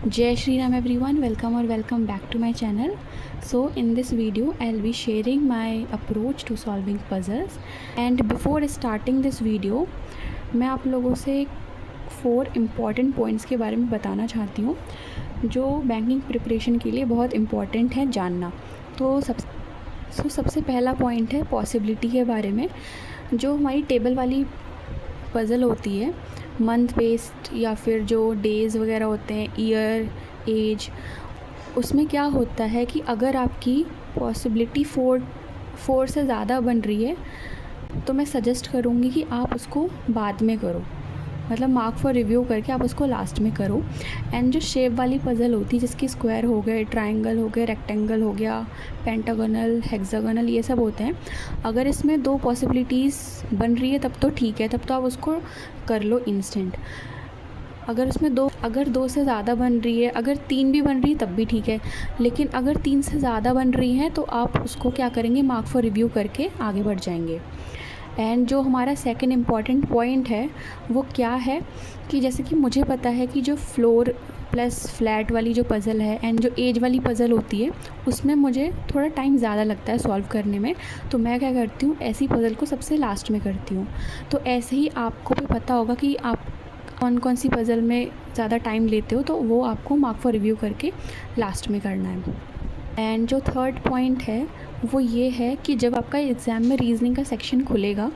Jai Shri Ram everyone, welcome back to my channel. So in this video I'll be sharing my approach to solving puzzles, and before starting this video मैं आप लोगों से 4 important points के बारे में बताना चाहती हूँ जो बैंकिंग प्रिपरेशन के लिए बहुत इम्पॉर्टेंट है जानना। तो सबसे पहला पॉइंट है पॉसिबिलिटी के बारे में। जो हमारी टेबल वाली पज़ल होती है मंथ बेस्ड या फिर जो डेज़ वगैरह होते हैं, ईयर, एज, उसमें क्या होता है कि अगर आपकी पॉसिबिलिटी 4 से ज़्यादा बन रही है तो मैं सजेस्ट करूँगी कि आप उसको बाद में करो, मतलब मार्क फॉर रिव्यू करके आप उसको लास्ट में करो। एंड जो शेप वाली पज़ल होती है जिसकी स्क्वायर हो गए, ट्रायंगल हो गए, रेक्टेंगल हो गया, पेंटागोनल, हेक्सागोनल, ये सब होते हैं, अगर इसमें 2 पॉसिबिलिटीज़ बन रही है तब तो ठीक है, तब तो आप उसको कर लो इंस्टेंट। अगर उसमें अगर 2 से ज़्यादा बन रही है, अगर 3 भी बन रही है तब भी ठीक है, लेकिन अगर 3 से ज़्यादा बन रही हैं तो आप उसको क्या करेंगे, मार्क फॉर रिव्यू करके आगे बढ़ जाएंगे। एंड जो हमारा सेकंड इम्पॉर्टेंट पॉइंट है वो क्या है कि जैसे कि मुझे पता है कि जो फ्लोर प्लस फ्लैट वाली जो पज़ल है एंड जो एज वाली पज़ल होती है उसमें मुझे थोड़ा टाइम ज़्यादा लगता है सॉल्व करने में, तो मैं क्या करती हूँ, ऐसी पज़ल को सबसे लास्ट में करती हूँ। तो ऐसे ही आपको भी पता होगा कि आप कौन सी पज़ल में ज़्यादा टाइम लेते हो, तो वो आपको मार्क फॉर रिव्यू करके लास्ट में करना है। एंड जो थर्ड पॉइंट है वो ये है कि जब आपका एग्ज़ाम में रीजनिंग का सेक्शन खुलेगा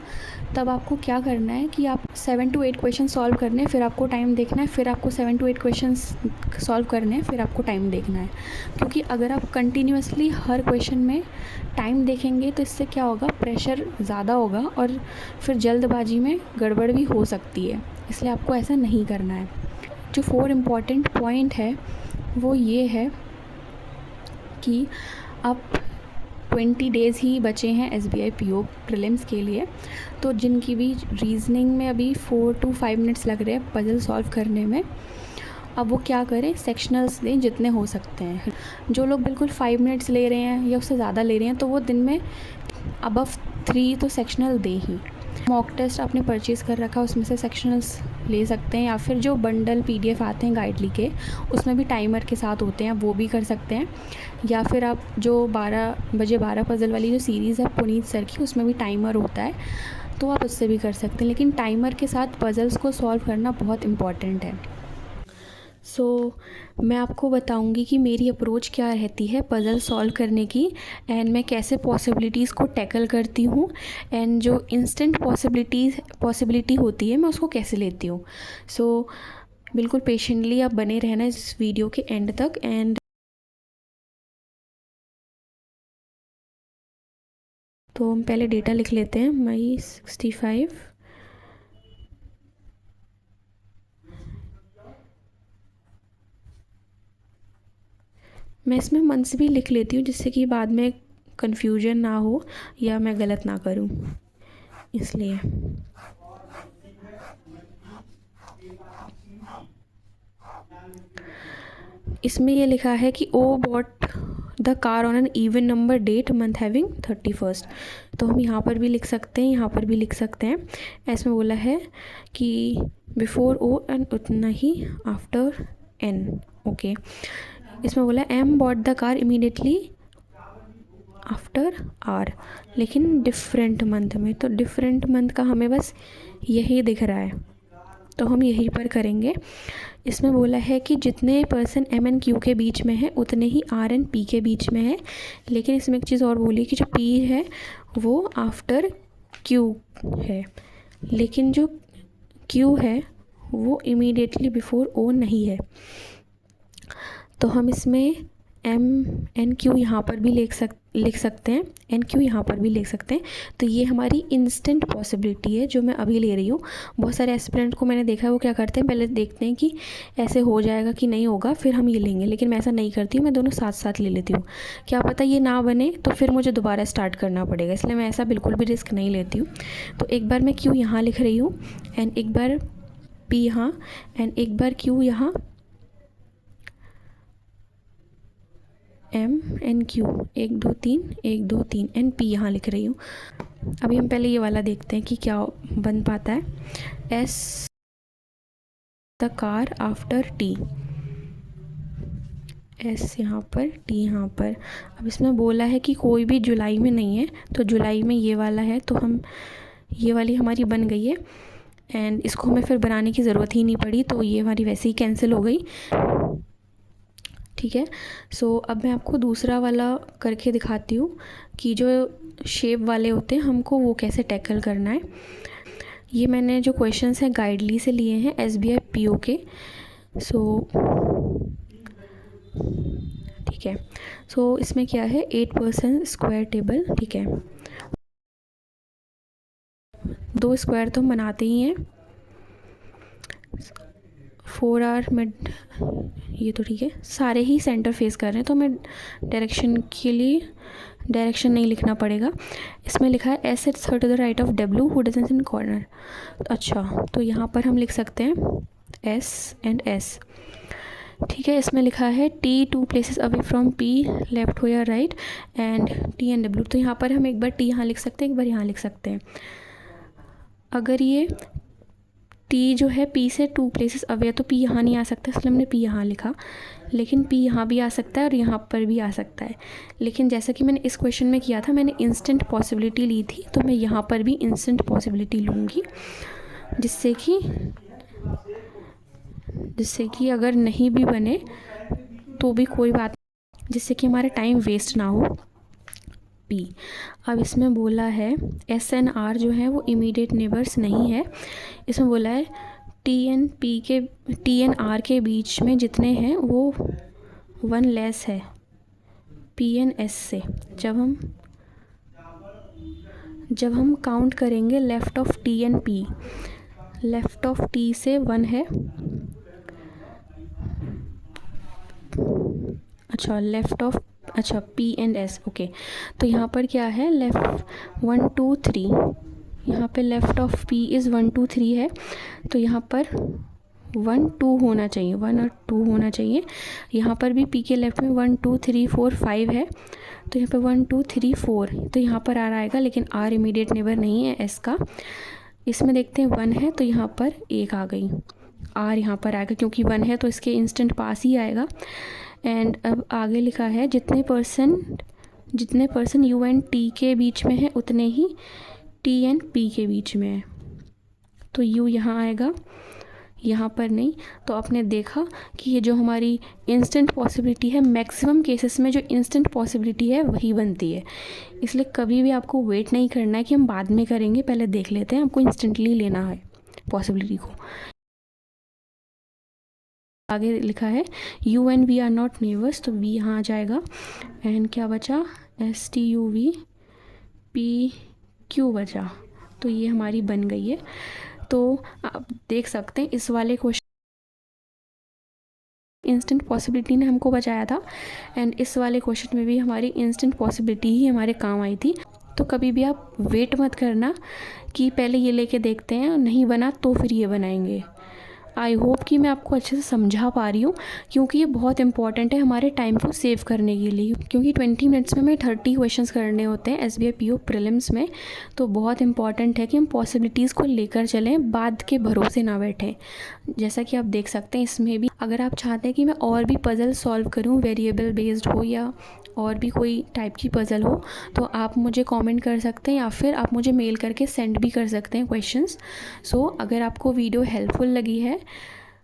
तब आपको क्या करना है कि आप 7 to 8 क्वेश्चन सॉल्व करने हैं, फिर आपको टाइम देखना है, फिर आपको 7 to 8 क्वेश्चन सॉल्व करने हैं, फिर आपको टाइम देखना है। क्योंकि अगर आप कंटिन्यूसली हर क्वेश्चन में टाइम देखेंगे तो इससे क्या होगा, प्रेशर ज़्यादा होगा और फिर जल्दबाजी में गड़बड़ भी हो सकती है, इसलिए आपको ऐसा नहीं करना है। जो 4 इम्पॉर्टेंट पॉइंट है वो ये है कि अब 20 डेज़ ही बचे हैं SBI PO प्रीलिम्स के लिए, तो जिनकी भी रीजनिंग में अभी 4 to 5 मिनट्स लग रहे हैं पज़ल सॉल्व करने में, अब वो क्या करें, सेक्शनल्स दें जितने हो सकते हैं। जो लोग बिल्कुल 5 मिनट्स ले रहे हैं या उससे ज़्यादा ले रहे हैं तो वो दिन में अबव 3 तो सेक्शनल दें ही। मॉक टेस्ट आपने परचेज़ कर रखा उसमें से सेक्शनल्स ले सकते हैं, या फिर जो बंडल PDF आते हैं गाइडली के उसमें भी टाइमर के साथ होते हैं, वो भी कर सकते हैं। या फिर आप जो 12 बजे 12 पज़ल वाली जो सीरीज़ है पुनीत सर की, उसमें भी टाइमर होता है, तो आप उससे भी कर सकते हैं, लेकिन टाइमर के साथ पज़ल्स को सॉल्व करना बहुत इम्पॉर्टेंट है। मैं आपको बताऊंगी कि मेरी अप्रोच क्या रहती है पज़ल सॉल्व करने की, एंड मैं कैसे पॉसिबिलिटीज़ को टैकल करती हूँ, एंड जो इंस्टेंट पॉसिबिलिटी होती है मैं उसको कैसे लेती हूँ। बिल्कुल पेशेंटली आप बने रहना इस वीडियो के एंड तक। एंड तो हम पहले डेटा लिख लेते हैं, मई 65, मैं इसमें मंथ्स भी लिख लेती हूँ जिससे कि बाद में कन्फ्यूजन ना हो या मैं गलत ना करूँ, इसलिए। इसमें ये लिखा है कि O bought the car on an even number date month having 31st, तो हम यहाँ पर भी लिख सकते हैं, यहाँ पर भी लिख सकते हैं। इसमें बोला है कि बिफोर ओ एंड उतना ही आफ्टर एन, ओके। इसमें बोला M bought the car immediately after R, लेकिन डिफरेंट मंथ में, तो डिफरेंट मंथ का हमें बस यही दिख रहा है, तो हम यहीं पर करेंगे। इसमें बोला है कि जितने पर्सन M and Q के बीच में है उतने ही R and P के बीच में है, लेकिन इसमें एक चीज़ और बोली कि जो P है वो आफ्टर Q है, लेकिन जो Q है वो इमीडिएटली बिफोर O नहीं है। तो हम इसमें M and Q यहाँ पर भी लिख सकते हैं, and Q यहाँ पर भी लिख सकते हैं। तो ये हमारी इंस्टेंट पॉसिबिलिटी है जो मैं अभी ले रही हूँ। बहुत सारे एस्पिरेंट को मैंने देखा है वो क्या करते हैं, पहले देखते हैं कि ऐसे हो जाएगा कि नहीं होगा फिर हम ये लेंगे, लेकिन मैं ऐसा नहीं करती हूँ, मैं दोनों साथ साथ ले लेती हूँ। क्या पता ये ना बने तो फिर मुझे दोबारा स्टार्ट करना पड़ेगा, इसलिए मैं ऐसा बिल्कुल भी रिस्क नहीं लेती हूँ। तो एक बार मैं Q यहाँ लिख रही हूँ, एंड एक बार P यहाँ, एंड एक बार Q यहाँ, M and Q, 1 2 3 1 2 3, and P यहाँ लिख रही हूँ। अभी हम पहले ये वाला देखते हैं कि क्या बन पाता है। S the car after T, S यहाँ पर, टी यहाँ पर। अब इसमें बोला है कि कोई भी जुलाई में नहीं है, तो जुलाई में ये वाला है, तो हम ये वाली हमारी बन गई है एंड इसको हमें फिर बनाने की ज़रूरत ही नहीं पड़ी, तो ये हमारी वैसे ही कैंसिल हो गई। ठीक है। सो अब मैं आपको दूसरा वाला करके दिखाती हूँ कि जो शेप वाले होते हैं हमको वो कैसे टैकल करना है। ये मैंने जो क्वेश्चंस हैं गाइडली से लिए हैं, SBI PO के। सो ठीक है। सो इसमें क्या है, 8% स्क्वायर टेबल। ठीक है, 2 स्क्वायर तो हम बनाते ही हैं। 4 आवर में ये तो ठीक है, सारे ही सेंटर फेस कर रहे हैं, तो मैं डायरेक्शन के लिए डायरेक्शन नहीं लिखना पड़ेगा। इसमें लिखा है S it's her to the right of W who doesn't in corner. अच्छा, तो यहाँ पर हम लिख सकते हैं एस एंड एस। ठीक है, इसमें लिखा है T 2 places away from P left हो या right and T and W. तो यहाँ पर हम एक बार टी यहाँ लिख सकते हैं, एक बार यहाँ लिख सकते हैं। अगर ये टी जो है पी से 2 प्लेसेस अवे है तो पी यहाँ नहीं आ सकता, इसलिए हमने पी यहाँ लिखा। लेकिन पी यहाँ भी आ सकता है और यहाँ पर भी आ सकता है। लेकिन जैसा कि मैंने इस क्वेश्चन में किया था, मैंने इंस्टेंट पॉसिबिलिटी ली थी, तो मैं यहाँ पर भी इंस्टेंट पॉसिबिलिटी लूँगी, जिससे कि अगर नहीं भी बने तो भी कोई बात, जिससे कि हमारा टाइम वेस्ट ना हो। पी, अब इसमें बोला है एस एन आर जो है वो इमीडिएट नेबर्स नहीं है। इसमें बोला है टी एन आर के बीच में जितने हैं वो 1 लेस है पी एन एस से। जब हम काउंट करेंगे left of T N P, left of T से 1 है। अच्छा, लेफ़्ट ऑफ, अच्छा पी एंड एस, ओके। तो यहाँ पर क्या है, लेफ़्ट 1 2 3, यहाँ पे लेफ़्ट ऑफ पी इज़ 1 2 3 है, तो यहाँ पर 1 2 होना चाहिए, 1 और 2 होना चाहिए। यहाँ पर भी पी के लेफ़्ट में 1 2 3 4 5 है, तो यहाँ पे 1 2 3 4, तो यहाँ पर आर आएगा, लेकिन आर इमीडिएट नेबर नहीं है एस का। इसमें देखते हैं 1 है, तो यहाँ पर 1 आ गई, आर यहाँ पर आएगा क्योंकि 1 है तो इसके इंस्टेंट पास ही आएगा। एंड अब आगे लिखा है जितने पर्सन यू एंड टी के बीच में है उतने ही टी एंड पी के बीच में है, तो यू यहाँ आएगा, यहाँ पर नहीं। तो आपने देखा कि ये जो हमारी इंस्टेंट पॉसिबिलिटी है, मैक्सिमम केसेस में जो इंस्टेंट पॉसिबिलिटी है वही बनती है। इसलिए कभी भी आपको वेट नहीं करना है कि हम बाद में करेंगे, पहले देख लेते हैं, आपको इंस्टेंटली लेना है पॉसिबिलिटी को। आगे लिखा है U and V are not neighbours, तो वी यहाँ आ जाएगा। एंड क्या बचा, S T U V P Q बचा, तो ये हमारी बन गई है। तो आप देख सकते हैं इस वाले क्वेश्चन इंस्टेंट पॉसिबिलिटी ने हमको बचाया था, एंड इस वाले क्वेश्चन में भी हमारी इंस्टेंट पॉसिबिलिटी ही हमारे काम आई थी। तो कभी भी आप वेट मत करना कि पहले ये लेके देखते हैं, नहीं बना तो फिर ये बनाएंगे। आई होप कि मैं आपको अच्छे से समझा पा रही हूँ, क्योंकि ये बहुत इंपॉर्टेंट है हमारे टाइम को सेव करने के लिए, क्योंकि 20 मिनट्स में हमें 30 क्वेश्चंस करने होते हैं SBI PO प्रीलिम्स में। तो बहुत इंपॉर्टेंट है कि हम पॉसिबिलिटीज़ को लेकर चलें, बाद के भरोसे ना बैठें। जैसा कि आप देख सकते हैं इसमें भी, अगर आप चाहते हैं कि मैं और भी पज़ल सॉल्व करूँ, वेरिएबल बेस्ड हो या और भी कोई टाइप की पज़ल हो, तो आप मुझे कमेंट कर सकते हैं या फिर आप मुझे मेल करके सेंड भी कर सकते हैं क्वेश्चंस। सो अगर आपको वीडियो हेल्पफुल लगी है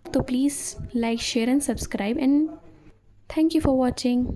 तो please like, share and subscribe, and thank you for watching.